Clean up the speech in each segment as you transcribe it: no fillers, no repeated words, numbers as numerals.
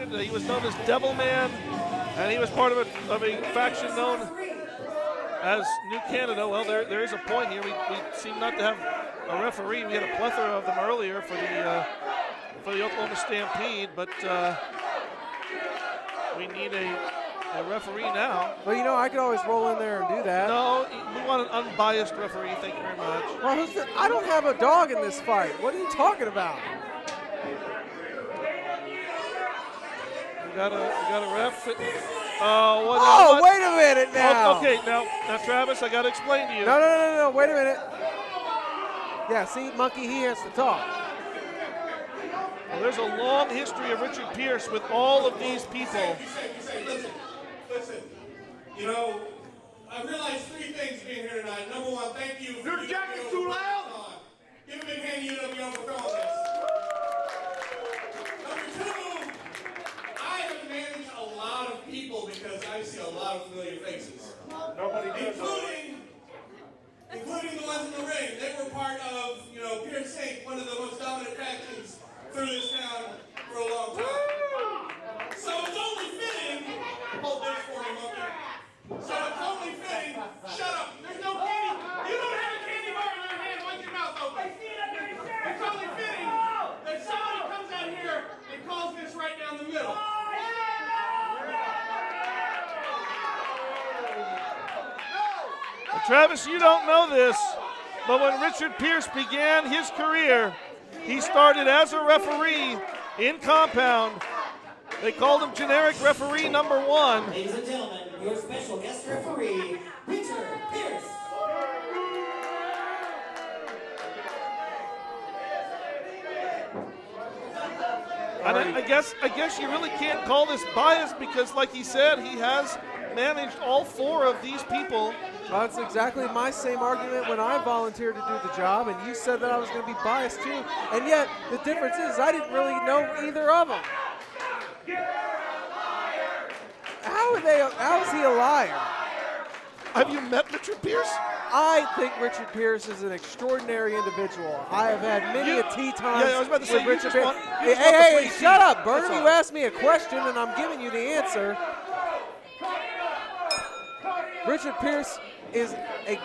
secret. He was known as Devilman, and he was part of a faction known as New Canada. Well, there is a point here. We seem not to have a referee. We had a plethora of them earlier for the Oklahoma Stampede, but we need a referee now. Well, you know, I could always roll in there and do that. No, we want an unbiased referee. Thank you very much. Well, I don't have a dog in this fight. What are you talking about? We got a ref. Wait a minute now. Okay, now Travis, I got to explain to you. No. Wait a minute. Yeah, see, Monkey, he has to talk. Well, there's a long history of Richard Pierce with all of these people. Listen, you know, I realized three things being here tonight. Number one, thank you. Your jacket's too loud. Give a big hand to UWO for throwing this. Number two, I have managed a lot of people because I see a lot of familiar faces. Including the ones in the ring. They were part of, Pierce Inc., one of the most dominant factions through this town for a long time. So it's only fitting. Hold this for me, Monkey. So it's only fitting. Shut up. There's no candy. You don't have a candy bar in your hand. Wipe your mouth open. It's only fitting that somebody comes out here and calls this right down the middle. Travis, you don't know this, but when Richard Pierce began his career, he started as a referee in compound. They called him generic referee number 1. Ladies and gentlemen, your special guest referee, Richard Pierce. And I guess you really can't call this bias because, like he said, he has managed all 4 of these people. Well, that's exactly my same argument when I volunteered to do the job, and you said that I was going to be biased too. And yet, the difference is I didn't really know either of them. How is he a liar? Have you met Richard Pierce? I think Richard Pierce is an extraordinary individual. I have had many a tea times I was about to say, with Richard Pierce. Hey, Hey, shut up, Burnham. You asked me a question, and I'm giving you the answer. Richard Pierce is a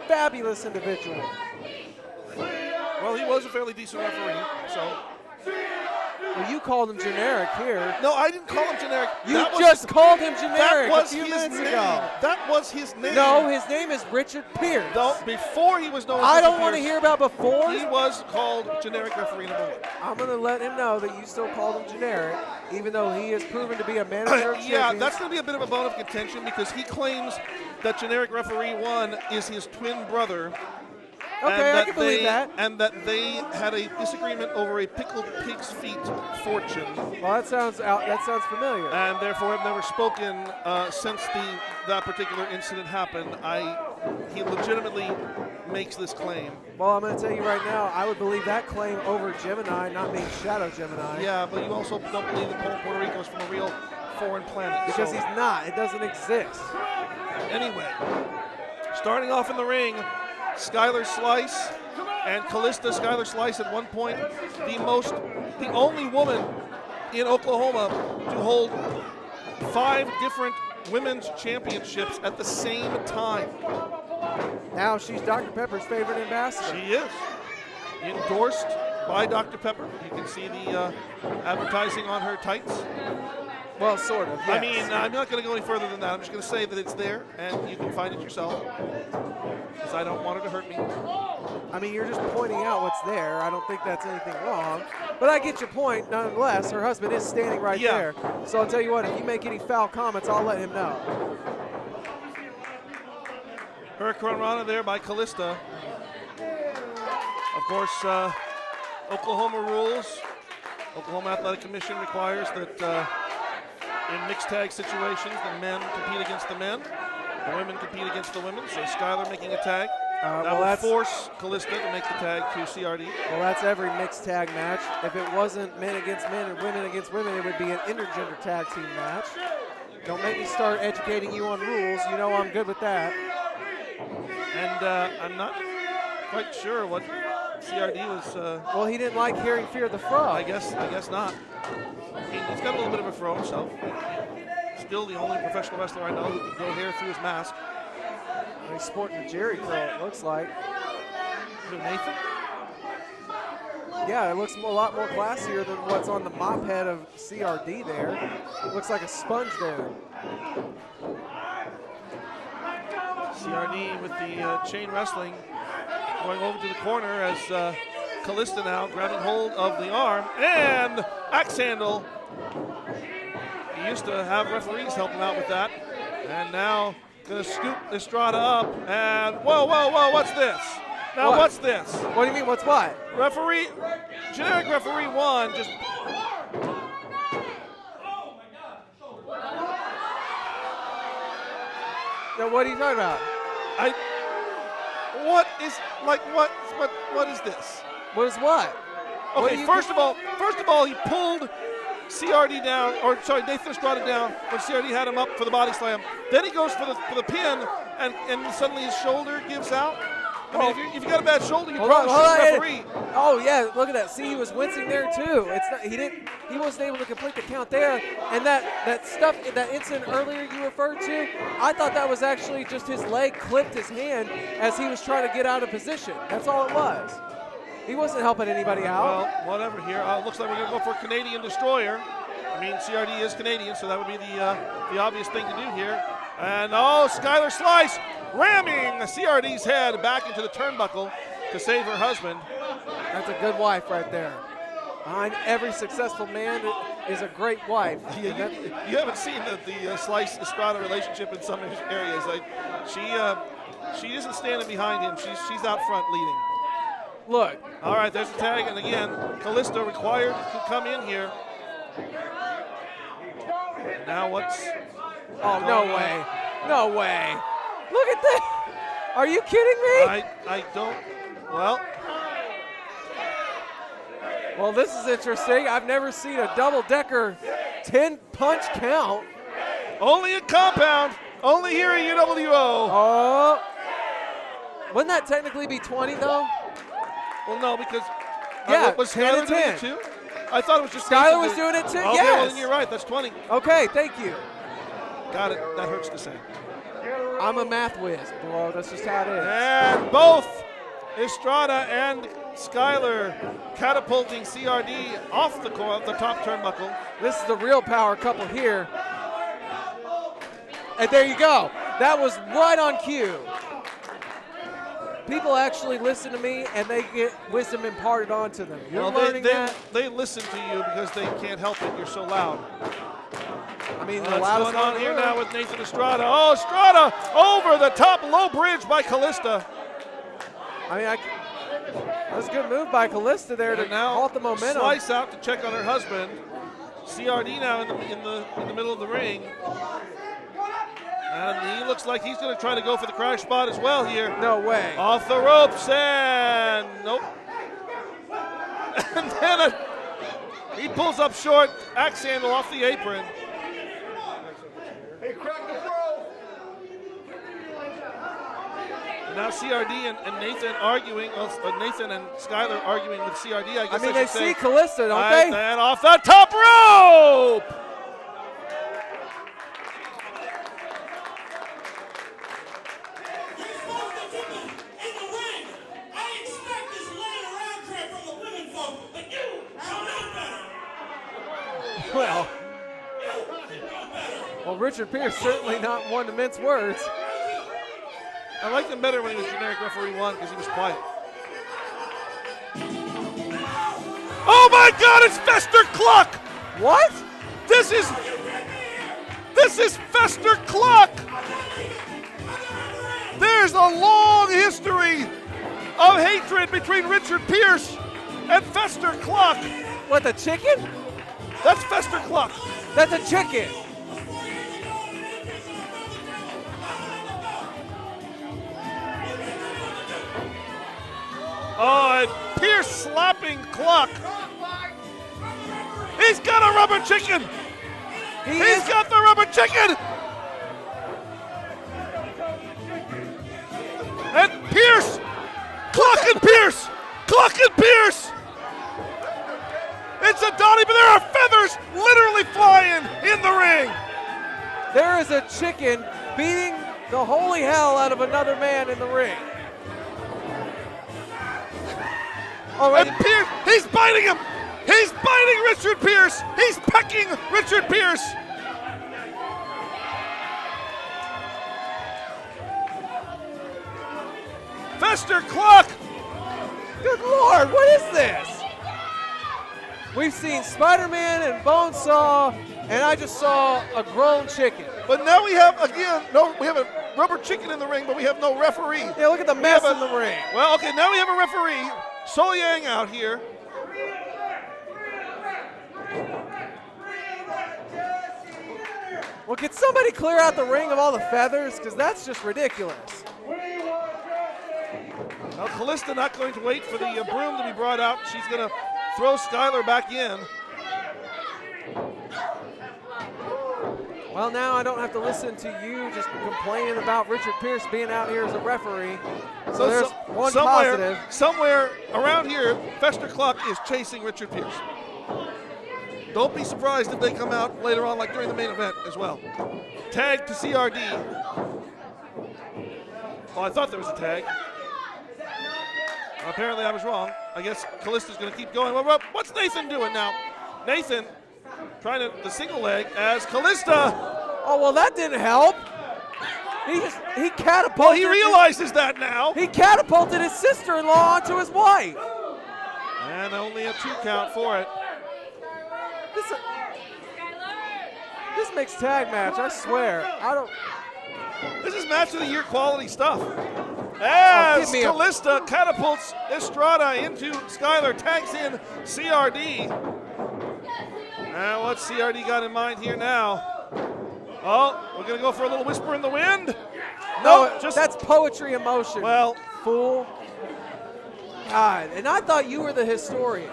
fabulous individual. Well, he was a fairly decent referee, so. Well, you called him generic here. No, I didn't call him generic. You just called him generic a few few minutes name. ago. That was his name. No, his name is Richard Pierce. No, before he was known as I Richard don't want to Pierce, hear about before. he was called generic referee number 1. I'm going to let him know that you still called him generic, even though he has proven to be a manager of Yeah, champions. that's going to be a bit of a bone of contention because he claims that generic referee 1 is his twin brother. Okay, I can believe that. And that they had a disagreement over a pickled pig's feet fortune. Well, that sounds familiar. And therefore have never spoken since that particular incident happened. He legitimately makes this claim. Well, I'm going to tell you right now, I would believe that claim over Gemini, not being Shadow Gemini. Yeah, but you also don't believe that Puerto Rico is from a real foreign planet. Because so. he's not. It doesn't exist. Anyway, starting off in the ring, Skylar Slice and Killista. Skylar Slice at one point the only woman in Oklahoma to hold 5 different women's championships at the same time. Now she's Dr. Pepper's favorite ambassador. She is. Endorsed by Dr. Pepper. You can see the advertising on her tights. Well, sort of, yes. I mean, I'm not going to go any further than that. I'm just going to say that it's there, and you can find it yourself, because I don't want her to hurt me. I mean, you're just pointing out what's there. I don't think that's anything wrong. But I get your point, nonetheless. Her husband is standing right there. So I'll tell you what, if you make any foul comments, I'll let him know. Hurricane Rana there by Killista. Of course, Oklahoma rules. Oklahoma Athletic Commission requires that in mixed tag situations, the men compete against the men, the women compete against the women. So Skylar making a tag. That will force Killista to make the tag to CRD. Well, that's every mixed tag match. If it wasn't men against men and women against women, it would be an intergender tag team match. Don't make me start educating you on rules. You know I'm good with that. And I'm not quite sure what CRD was. Well, he didn't like hearing Fear the Frog. I guess not. He's got a little bit of a fro himself. Still the only professional wrestler I know who can grow hair through his mask. He's sporting a Jerry curl, it looks like. Who, Nathan? Yeah, it looks a lot more classier than what's on the mop head of CRD there. It looks like a sponge there. CRD with the chain wrestling going over to the corner as Killista now grabbing hold of the arm and axe handle. He used to have referees help him out with that. And now gonna scoop Estrada up and whoa, what's this? Now what's this? What do you mean, what's what? Referee, generic referee one, just. Now, what are you talking about? What is this? What is what? Okay, first of all, he pulled CRD down, or sorry, Nathan Estrada down when CRD had him up for the body slam. Then he goes for the pin, and suddenly his shoulder gives out. I mean, if you got a bad shoulder, you probably should referee. Oh yeah, look at that. See, he was wincing there too. He wasn't able to complete the count there. And that incident earlier you referred to, I thought that was actually just his leg clipped his hand as he was trying to get out of position. That's all it was. He wasn't helping anybody out. Well, whatever here. Looks like we're gonna go for Canadian Destroyer. I mean, CRD is Canadian, so that would be the obvious thing to do here. And Skylar Slice ramming CRD's head back into the turnbuckle to save her husband. That's a good wife right there. Behind every successful man is a great wife. You haven't seen the Slice Estrada relationship in some areas. Like she isn't standing behind him. She's out front leading. Look. All right, there's the tag, and again, Killista required to come in here. Now what's? Oh, no way. No way. Look at that. Are you kidding me? I don't. Well, this is interesting. I've never seen a double-decker 10-punch count. Only a compound. Only here at UWO. Oh. Wouldn't that technically be 20, though? Well, no, because was 10 Skylar and doing 10. it too? I thought it was just Skylar was doing it too. Okay, yes. well then you're right. That's 20. Okay, thank you. Got it. That hurts to say. I'm a math whiz, bro. That's just how it is. And both Estrada and Skylar catapulting CRD off the top turnbuckle. This is the real power couple here. And there you go. That was right on cue. People actually listen to me, and they get wisdom imparted onto them. You're learning that. They listen to you because they can't help it. You're so loud. I mean, what's going on here now with Nathan Estrada? Oh, Estrada over the top low bridge by Killista. I mean, that's a good move by Killista there to halt the momentum. Slice out to check on her husband. CRD now in the middle of the ring. And he looks like he's going to try to go for the crash spot as well here. No way. Off the ropes and nope. And then he pulls up short, axe handle off the apron. Hey, crack the throw. Now CRD and Nathan arguing, Nathan and Skylar arguing with CRD. I guess they see Killista, don't they? And off the top rope. Well, Richard Pierce certainly not one to mince words. I liked him better when he was generic referee one because he was quiet. Oh my God! It's Fester Cluck. What? This is Fester Cluck. There's a long history of hatred between Richard Pierce and Fester Cluck. What, the chicken? That's Fester Cluck. That's a chicken. Oh, and Pierce slapping Cluck. He's got a rubber chicken. He's got the rubber chicken. And Pierce, Cluck and Pierce. It's a Donnie, but there are feathers literally flying there is a chicken beating the holy hell out of another man in the ring. All right. And Pierce, he's biting him. He's biting Richard Pierce. He's pecking Richard Pierce. Fester Cluck. Good Lord, what is this? We've seen Spider-Man and Bonesaw, and I just saw a grown chicken. But now we have, again, we have a rubber chicken in the ring, but we have no referee. Yeah, look at the mess in the ring. Well, okay, now we have a referee. So Yang out here. Well, can somebody clear out the ring of all the feathers? Because that's just ridiculous. Now, Killista not going to wait for the broom to be brought out. She's going to throw Skylar back in. Well, now I don't have to listen to you just complaining about Richard Pierce being out here as a referee. So there's one positive. Somewhere around here, Fester Cluck is chasing Richard Pierce. Don't be surprised if they come out later on, like during the main event as well. Tag to CRD. Well, I thought there was a tag. Apparently I was wrong. I guess Killista's going to keep going. Well, what's Nathan doing now? Nathan trying the single leg as Killista. Oh, well, that didn't help. He catapulted. Well, he realizes that now. He catapulted his sister-in-law onto his wife. And only a 2 count for it. This makes tag match, I swear. This is match of the year quality stuff. As Killista catapults Estrada into Skylar, tags in CRD. Now what's CRD got in mind here now? Oh, we're going to go for a little whisper in the wind? No, that's poetry in motion. Well, fool. God, and I thought you were the historian.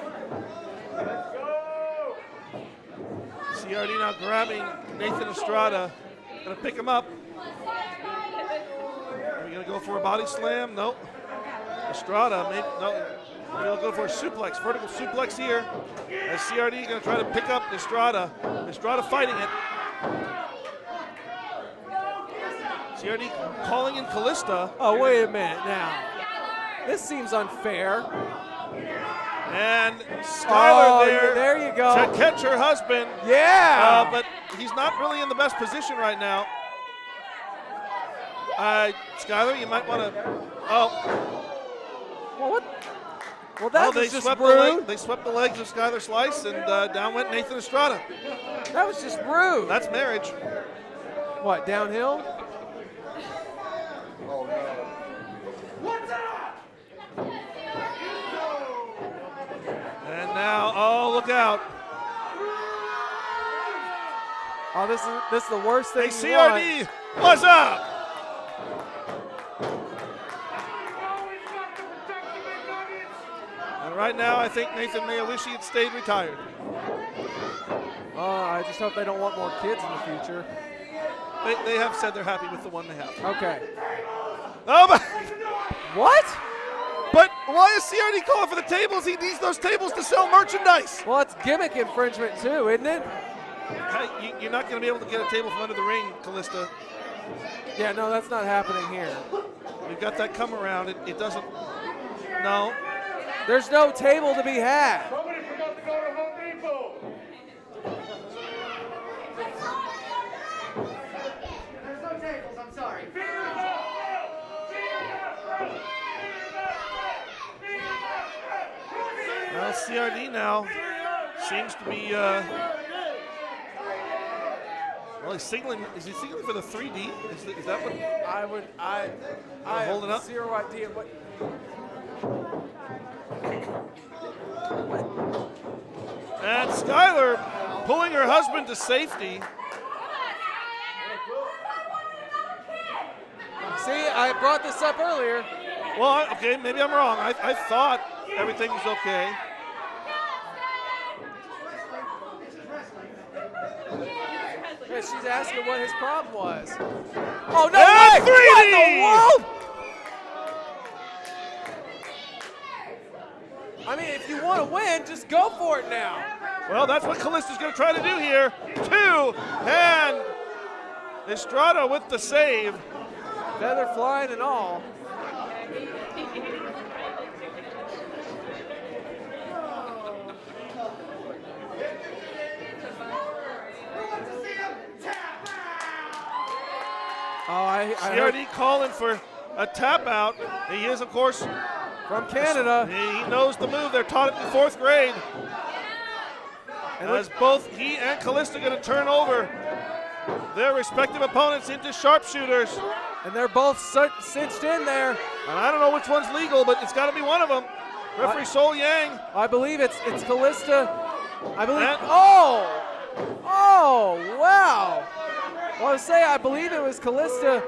CRD now grabbing Nathan Estrada. Going to pick him up. Are we going to go for a body slam? Nope. Estrada, maybe, no. We're going to go for a suplex, vertical suplex here. As CRD is going to try to pick up Estrada. Estrada fighting it. CRD calling in Killista. Oh, wait a minute now. This seems unfair. And Skylar there you go. to catch her husband. Yeah. But he's not really in the best position right now. Skylar, you might want to. Oh. Well, what? Well, that was just rude. They swept the legs of Skylar Slice, and down went Nathan Estrada. That was just rude. That's marriage. What, downhill? Oh, no. What's up? And now, oh, look out. Oh, this is the worst thing. Hey, CRD, what's up? And right now, I think Nathan may wish he had stayed retired. I just hope they don't want more kids in the future. They have said they're happy with the one they have. Okay. Oh, but what? But why is CRD calling for the tables? He needs those tables to sell merchandise. Well, it's gimmick infringement too, isn't it? Hey, you're not going to be able to get a table from under the ring, Killista. Yeah, no, that's not happening here. We've got that come around. It doesn't. No. There's no table to be had. Somebody forgot to go to Home Depot. There's no tables, I'm sorry. Well, CRD now seems to be. Well, he's signaling. Is he signaling for the 3D? Is that what? I hold it up. have zero idea what. And Skylar pulling her husband to safety. See, I brought this up earlier. Well, okay, maybe I'm wrong. I thought everything was okay. Yeah, she's asking what his problem was. Oh, no And way! 3D! What in the world? I mean, if you want to win, just go for it now. Well, that's what Killista's going to try to do here. 2 and Estrada with the save. Feather flying and all. CRD calling for a tap out. He is, of course, from Canada. He knows the move. They're taught it in 4th grade. And as both he and Killista going to turn over their respective opponents into sharpshooters. And they're both cinched in there. And I don't know which one's legal, but it's got to be one of them. Referee Sol Yang. I believe it's Killista. I believe. And oh, wow. Well, I believe it was Killista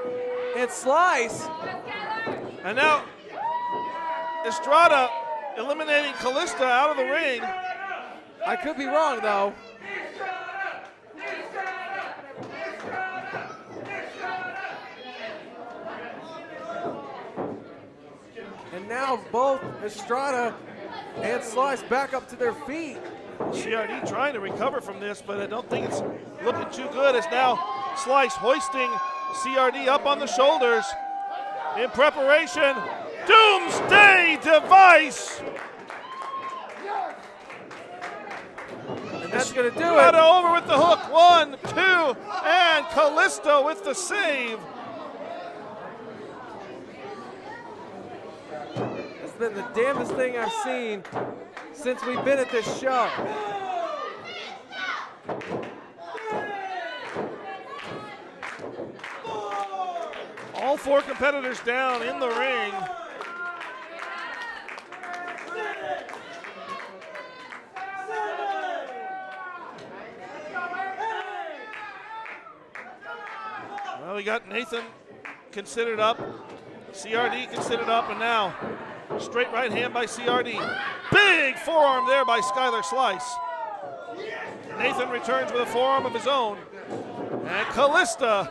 and Slice. And now Estrada eliminating Killista out of the ring. I could be wrong, though. And now both Estrada and Slice back up to their feet. CRD trying to recover from this, but I don't think it's looking too good. As now Slice hoisting CRD up on the shoulders in preparation. Doomsday device. And that's going to do it. Estrada over with the hook. 1, 2, and Killista with the save. It's been the damnedest thing I've seen since we've been at this show. All 4 competitors down in the ring. Well, we got Nathan considered up, CRD considered up, and now straight right hand by CRD. Big forearm there by Skylar Slice. Nathan returns with a forearm of his own. And Killista.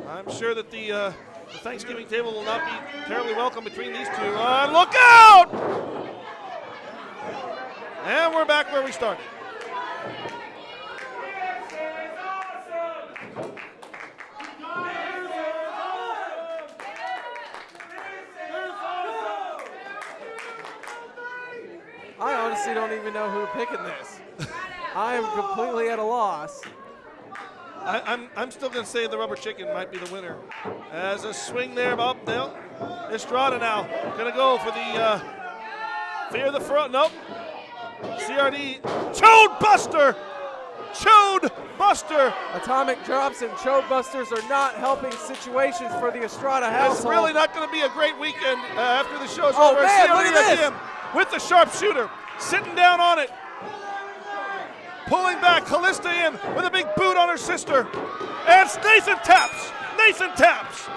I'm sure that the Thanksgiving table will not be terribly welcome between these two. Look out! And we're back where we started. I honestly don't even know who picking this. I am completely at a loss. I'm still going to say the rubber chicken might be the winner. As a swing there, up there. Estrada now going to go for the fear the front. Nope. CRD chode buster. Chode buster. Atomic drops and chode busters are not helping situations for the Estrada household. It's really not going to be a great weekend after the show's Oh, over. man, CRD look at again with the sharpshooter, sitting down on it. Pulling back, Killista in with a big boot on her sister. And Nathan taps. Nathan taps.